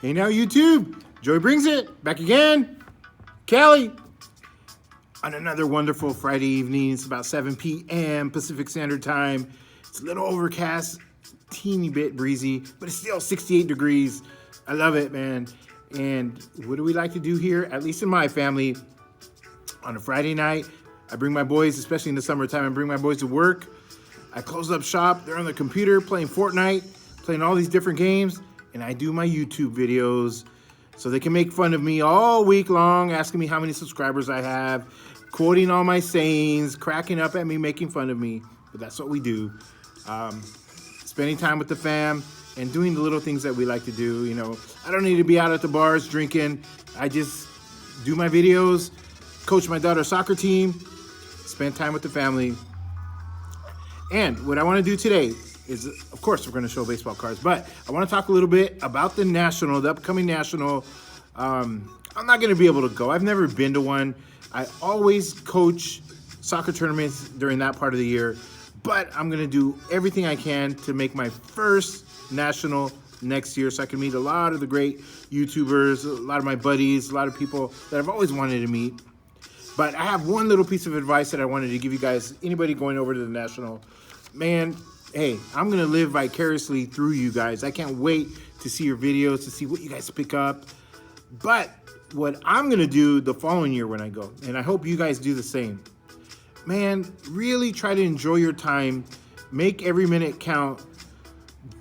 Hey now YouTube, Joey brings it back again. Callie on another wonderful Friday evening. It's about 7 p.m. Pacific Standard Time. It's a little overcast, teeny bit breezy, but it's still 68 degrees. I love it, man. And what do we like to do here, at least in my family, on a Friday night? I bring my boys, especially in the summertime, I bring my boys to work. I close up shop. They're on the computer playing Fortnite, playing all these different games. And I do my YouTube videos so they can make fun of me all week long, asking me how many subscribers I have, quoting all my sayings, cracking up at me, making fun of me. But that's what we do. Spending time with the fam and doing the little things that we like to do. You know, I don't need to be out at the bars drinking. I just do my videos, coach my daughter's soccer team, spend time with the family. And what I want to do today is, of course, we're going to show baseball cards, but I want to talk a little bit about the National, the upcoming National. I'm not going to be able to go. I've never been to one. I always coach soccer tournaments during that part of the year, but I'm going to do everything I can to make my first National next year so I can meet a lot of the great YouTubers, a lot of my buddies, a lot of people that I've always wanted to meet. But I have one little piece of advice that I wanted to give you guys, anybody going over to the National. Man, hey, I'm going to live vicariously through you guys. I can't wait to see your videos, to see what you guys pick up. But what I'm going to do the following year when I go, and I hope you guys do the same, man, really try to enjoy your time. Make every minute count.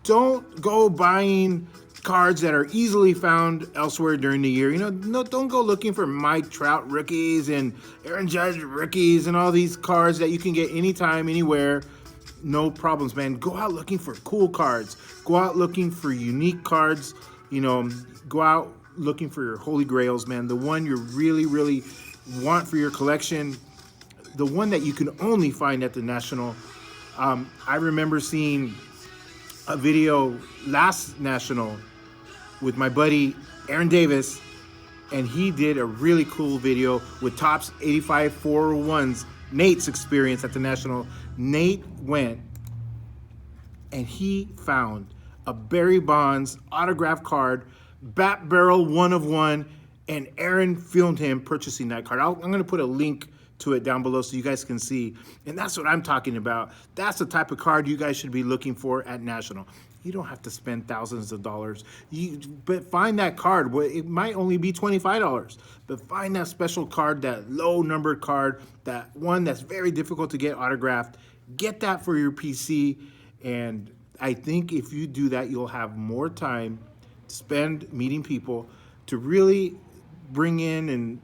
Don't go buying cards that are easily found elsewhere during the year. You know, no, don't go looking for Mike Trout rookies and Aaron Judge rookies and all these cards that you can get anytime, anywhere. No problems, man. Go out looking for cool cards. Go out looking for unique cards. You know, go out looking for your holy grails, man. The one you really, really want for your collection. The one that you can only find at the National. I remember seeing a video last National with my buddy Aaron Davis, and he did a really cool video with Topps 85 401s, Nate's experience at the National. Nate went and he found a Barry Bonds autograph card, bat barrel 1 of 1, and Aaron filmed him purchasing that card. I'm going to put a link to it down below so you guys can see. And that's what I'm talking about. That's the type of card you guys should be looking for at National. You don't have to spend thousands of dollars. But find that card. It might only be $25. But find that special card, that low numbered card, that one that's very difficult to get autographed. Get that for your PC. And I think if you do that, you'll have more time to spend meeting people to really bring in and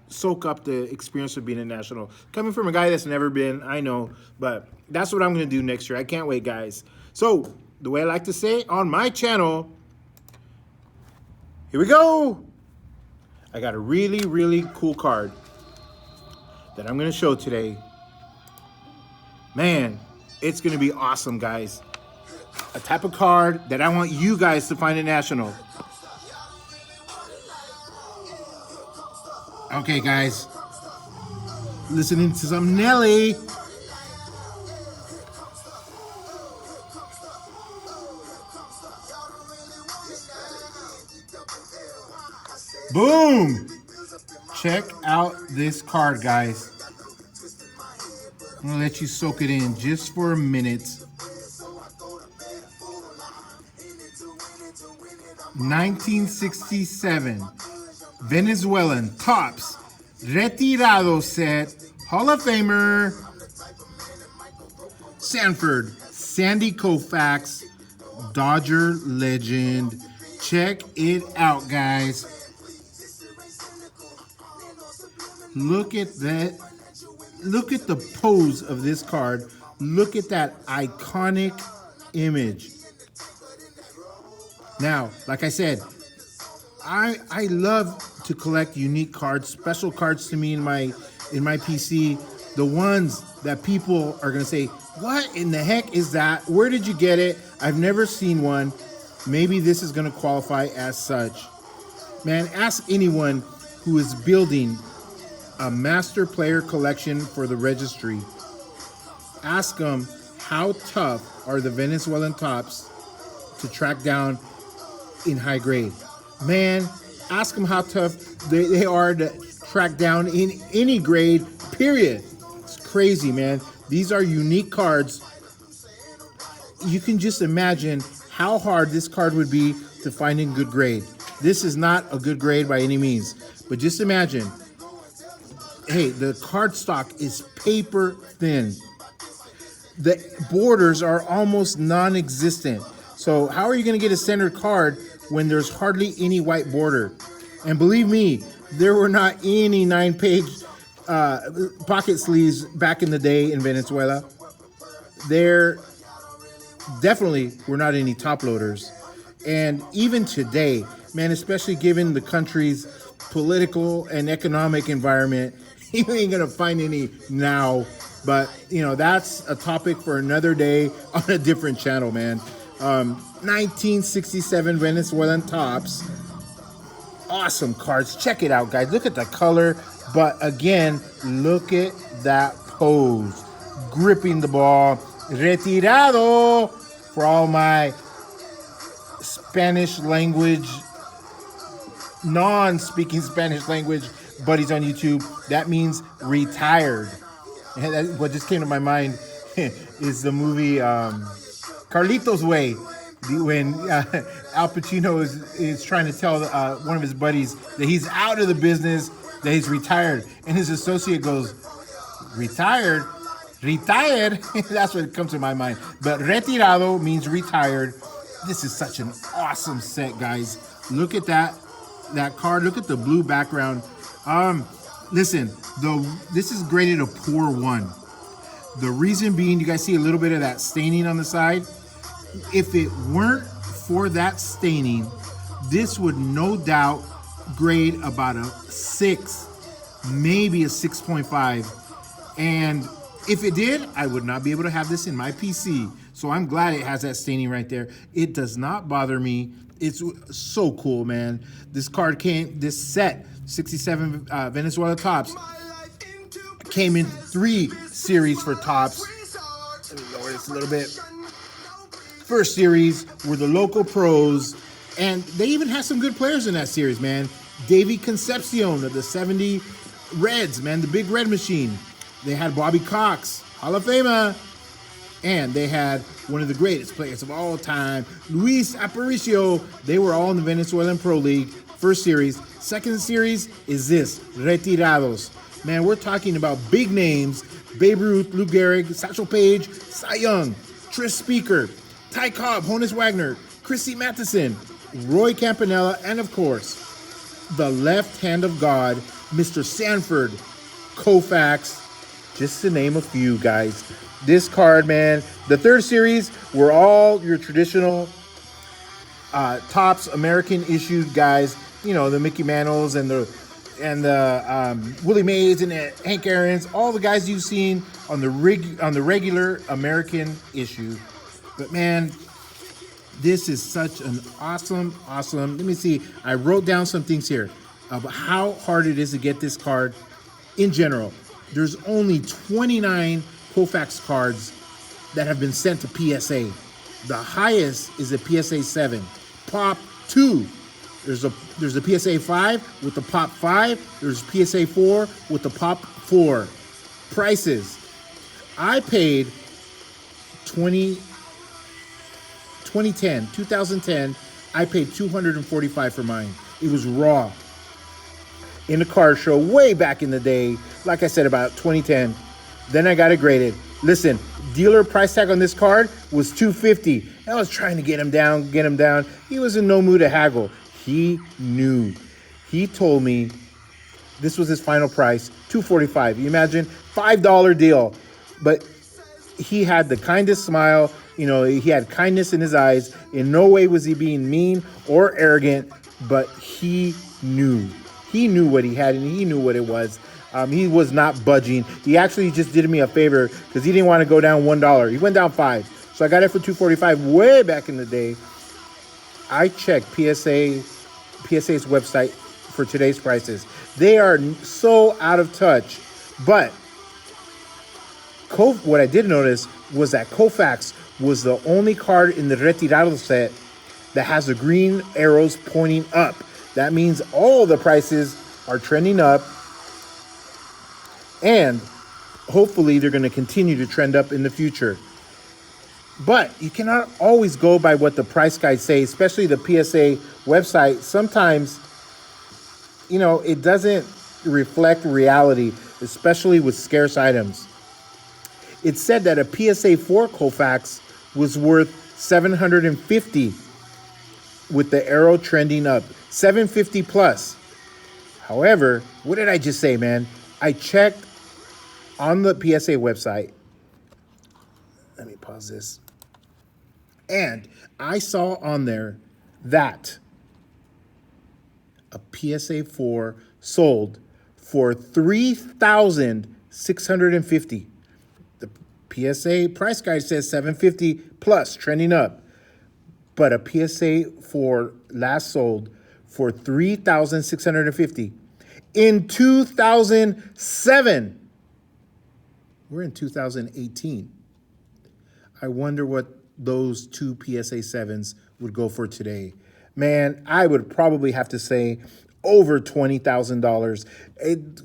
soak up the experience of being a National. Coming from a guy that's never been, I know, but that's what I'm going to do next year. I can't wait, guys. So the way I like to say on my channel, here we go. I got a really, really cool card that I'm going to show today. Man, it's going to be awesome, guys. A type of card that I want you guys to find at National. Okay, guys. Listening to some Nelly. Boom! Check out this card, guys. I'm gonna let you soak it in just for a minute. 1967 Venezuelan Topps Retirado set, Hall of Famer Sanford, Sandy Koufax, Dodger legend. Check it out, guys. Look at that. Look at the pose of this card. Look at that iconic image. Now, like I said, I love to collect unique cards, special cards to me in my PC. The ones that people are gonna say, what in the heck is that? Where did you get it? I've never seen one. Maybe this is gonna qualify as such. Man, ask anyone who is building a master player collection for the registry. Ask them how tough are the Venezuelan Topps to track down in high grade. Man, ask them how tough they are to track down in any grade, period. It's crazy, man. These are unique cards. You can just imagine how hard this card would be to find in good grade. This is not a good grade by any means, but just imagine. Hey, the card stock is paper thin. The borders are almost non-existent. So how are you going to get a standard card when there's hardly any white border? And believe me, there were not any 9-page pocket sleeves back in the day in Venezuela. There definitely were not any top loaders. And even today, man, especially given the country's political and economic environment, you ain't gonna find any now. But, you know, that's a topic for another day on a different channel, man. 1967 Venezuelan tops. Awesome cards. Check it out, guys. Look at the color. But again, look at that pose. Gripping the ball. Retirado for all my Spanish language, non-speaking Spanish language buddies on YouTube. That means retired. And what just came to my mind is the movie Carlitos Way, when Al Pacino is trying to tell one of his buddies that he's out of the business, that he's retired, and his associate goes, "Retired? Retired?" That's what comes to my mind. But retirado means retired. This is such an awesome set, guys. Look at that card. Look at the blue background. Listen, this is graded a poor 1. The reason being, you guys see a little bit of that staining on the side. If it weren't for that staining, this would no doubt grade about a 6, maybe a 6.5. And if it did, I would not be able to have this in my PC. So I'm glad it has that staining right there. It does not bother me. It's so cool, man. This set, 67 Venezuela tops, came in 3 series for tops. Let me lower this a little bit. First series were the local pros, and they even had some good players in that series, man. Davey Concepcion of the 70 Reds, man, the big red machine. They had Bobby Cox, Hall of Famer. And they had one of the greatest players of all time, Luis Aparicio. They were all in the Venezuelan Pro League. First series. Second series is this, Retirados. Man, we're talking about big names. Babe Ruth, Lou Gehrig, Satchel Paige, Cy Young, Tris Speaker, Ty Cobb, Honus Wagner, Chrissy Matheson, Roy Campanella, and of course, the left hand of God, Mr. Sanford, Koufax, just to name a few, guys. This card, man, the third series were all your traditional tops, American issued guys. You know, the Mickey Mantles and the Willie Mays and Hank Aaron's, all the guys you've seen on the regular American issue. But man, this is such an awesome. Let me see. I wrote down some things here about how hard it is to get this card in general. There's only 29 Koufax cards that have been sent to PSA. The highest is a PSA 7, Pop 2. There's a PSA 5 with the Pop 5. There's PSA 4 with the Pop 4. Prices. I paid 2010, I paid $245 for mine. It was raw. In a card show way back in the day, like I said, about 2010. Then I got it graded. Listen, dealer price tag on this card was $250. I was trying to get him down. He was in no mood to haggle. He knew. He told me this was his final price, $245. You imagine? $5 deal. But he had the kindest smile. You know, he had kindness in his eyes. In no way was he being mean or arrogant, but he knew. He knew what he had, and he knew what it was. He was not budging. He actually just did me a favor because he didn't want to go down $1. He went down $5. So I got it for $245 way back in the day. I checked PSA's website for today's prices. They are so out of touch. But what I did notice was that Koufax was the only card in the Retirado set that has the green arrows pointing up. That means all the prices are trending up, and hopefully they're going to continue to trend up in the future. But you cannot always go by what the price guides say, especially the PSA website. Sometimes, it doesn't reflect reality, especially with scarce items. It said that a PSA 4 Koufax was worth $750 with the arrow trending up, $750 plus. However, what did I just say, man? I checked on the PSA website. Let me pause this. And I saw on there that a PSA 4 sold for $3,650. The PSA price guide says $750 plus, trending up. But a PSA 4 last sold for $3,650 in 2007. We're in 2018. I wonder what those two PSA 7s would go for today. Man, I would probably have to say over $20,000.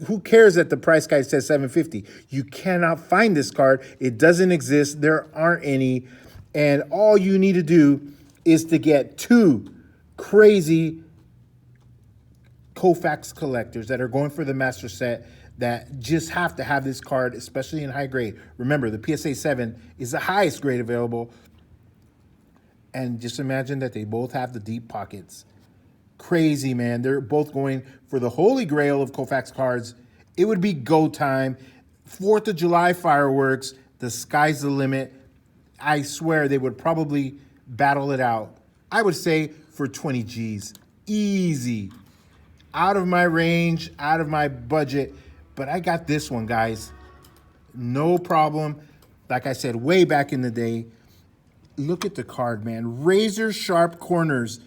Who cares that the price guide says $750? You cannot find this card. It doesn't exist. There aren't any. And all you need to do is to get two crazy Koufax collectors that are going for the master set that just have to have this card, especially in high grade. Remember, the PSA 7 is the highest grade available. And just imagine that they both have the deep pockets. Crazy, man. They're both going for the holy grail of Koufax cards. It would be go time. 4th of July fireworks. The sky's the limit. I swear they would probably battle it out. I would say for 20 G's. Easy. Out of my range, out of my budget. But I got this one, guys. No problem. Like I said, way back in the day. Look at the card, man. Razor sharp corners.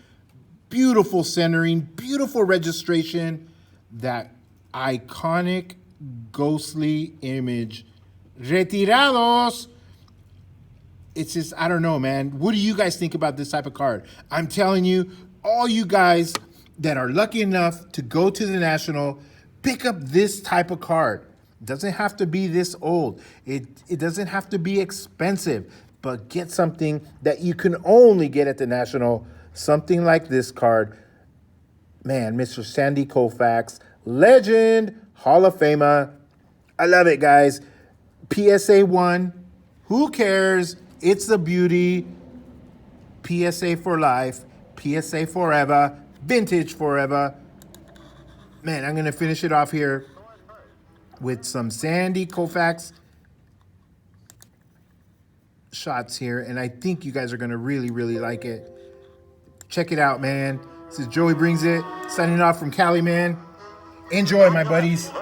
Beautiful centering. Beautiful registration. That iconic ghostly image. Retirados. It's just, I don't know, man. What do you guys think about this type of card? I'm telling you, all you guys that are lucky enough to go to the National, pick up this type of card. It doesn't have to be this old. It doesn't have to be expensive, but get something that you can only get at the National. Something like this card. Man, Mr. Sandy Koufax, legend, Hall of Famer. I love it, guys. PSA 1, who cares? It's the beauty. PSA for life. PSA forever. Vintage forever. Man, I'm going to finish it off here with some Sandy Koufax shots here. And I think you guys are going to really, really like it. Check it out, man. This is Joey Brings It, signing off from Cali, man. Enjoy, my buddies.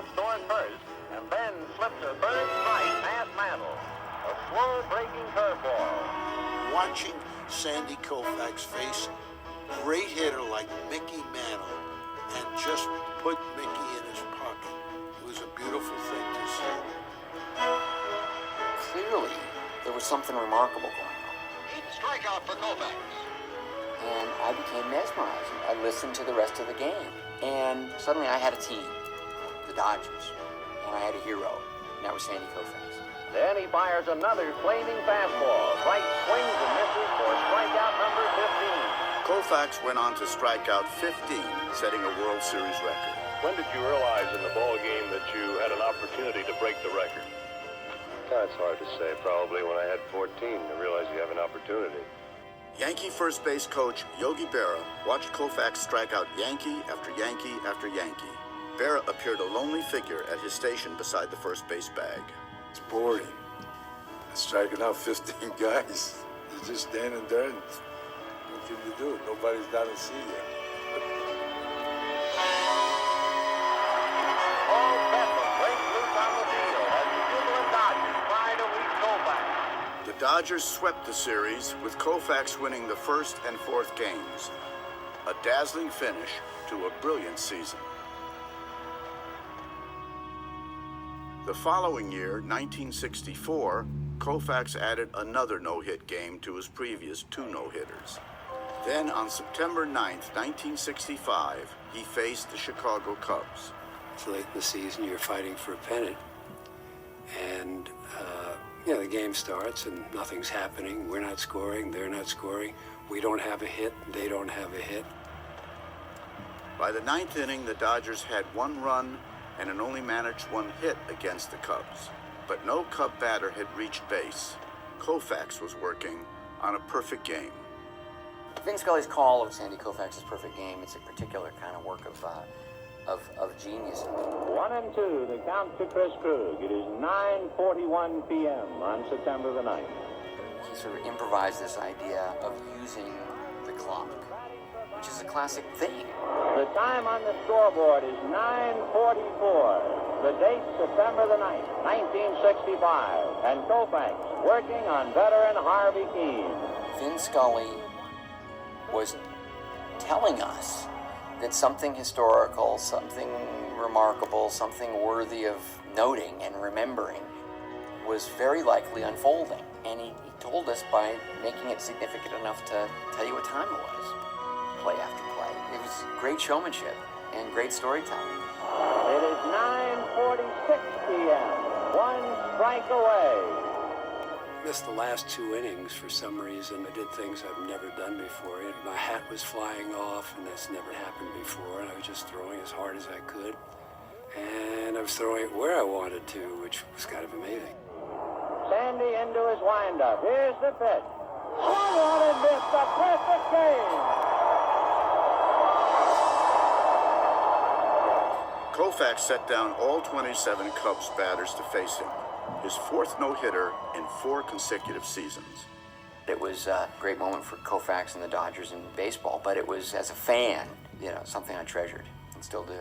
Watching Sandy Koufax face great hitter like Mickey Mantle and just put Mickey in his pocket. It was a beautiful thing to see. Clearly, there was something remarkable going on. Strikeout for Koufax. And I became mesmerized. I listened to the rest of the game. And suddenly I had a team, the Dodgers. And I had a hero, and that was Sandy Koufax. Then he fires another flaming fastball. Right swings and misses for strikeout number 15. Koufax went on to strike out 15, setting a World Series record. When did you realize in the ball game that you had an opportunity to break the record? It's hard to say. Probably when I had 14, I realized you have an opportunity. Yankee first base coach Yogi Berra watched Koufax strike out Yankee after Yankee after Yankee. Berra appeared a lonely figure at his station beside the first base bag. It's boring. Striking out 15 guys. You're just standing there and what can you do? Nobody's down to see you. Paul Bettman breaks loose on the field as the jubilant Dodgers try to reach Koufax. The Dodgers swept the series with Koufax winning the first and fourth games. A dazzling finish to a brilliant season. The following year, 1964, Koufax added another no-hit game to his previous two no-hitters. Then on September 9th, 1965, he faced the Chicago Cubs. It's late in the season, you're fighting for a pennant. And, the game starts and nothing's happening. We're not scoring, they're not scoring. We don't have a hit, they don't have a hit. By the ninth inning, the Dodgers had 1 run and had only managed 1 hit against the Cubs. But no Cub batter had reached base. Koufax was working on a perfect game. Vin Scully's call of Sandy Koufax's perfect game, it's a particular kind of work of genius. 1-2, the count to Chris Krug. It is 9:41 p.m. on September the 9th. He sort of improvised this idea of using the clock, which is a classic thing. The time on the scoreboard is 9:44. The date, September the 9th, 1965. And Koufax working on veteran Harvey Keene. Vin Scully was telling us that something historical, something remarkable, something worthy of noting and remembering was very likely unfolding. And he told us by making it significant enough to tell you what time it was, play after play. It was great showmanship and great storytelling. It is 9:46 p.m. 1 strike away. Missed the last 2 innings for some reason. I did things I've never done before. My hat was flying off, and that's never happened before, and I was just throwing as hard as I could. And I was throwing it where I wanted to, which was kind of amazing. Sandy into his windup. Here's the pitch. Swung on and missed. A perfect game. Koufax set down all 27 Cubs batters to face him. His 4th no-hitter in 4 consecutive seasons. It was a great moment for Koufax and the Dodgers in baseball, but it was, as a fan, something I treasured and still do.